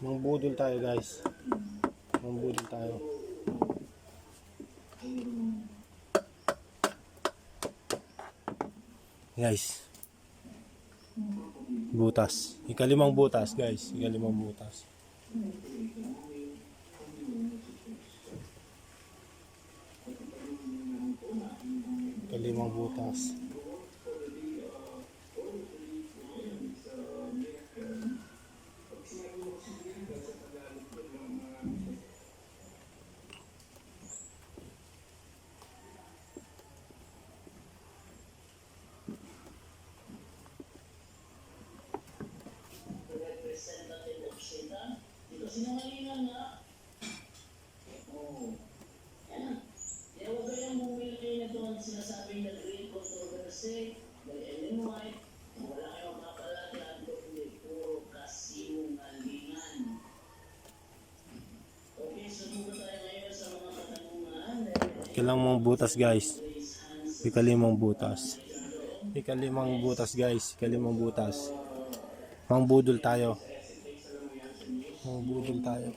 Mangbudol tayo guys. Mangbudol tayo. Guys. Butas. Ikalimang butas guys. Ikalimang butas. Ikalimang butas. Sinungalingan nga. Oo. Yan. Kaya huwag kayong bumili kayo na doon sinasabing nag-real controversy, Ellen White, wala kayong kapalatan, kundi puro kasinungalingan. Okay, so dito tayo ngayon sa mga katanungan. Ikalimang butas guys. Ikalimang butas. Ikalimang butas guys. Ikalimang butas. Mangbudol tayo. Mangbudol tayo.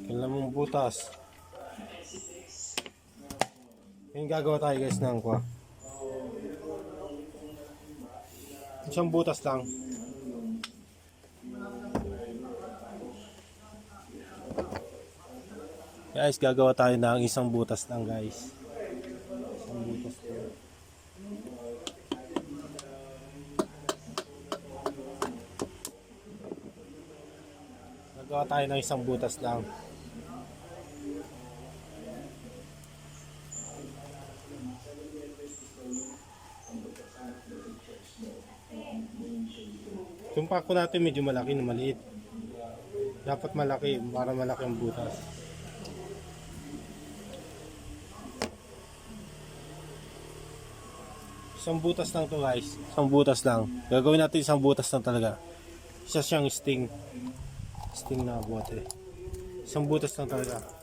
Ikalimang butas. Yung gagawa tayo guys ng kwa. Isang butas lang. Guys, gagawa tayo ng isang butas lang guys. Isang butas lang. Gagawa tayo ng isang butas lang. Yung pako natin medyo malaki na maliit. Dapat malaki para malaki ang butas. Isang butas lang to guys. Isang butas lang. Gagawin natin isang butas lang talaga. Isa siyang sting. Sting na bote. Isang butas lang talaga.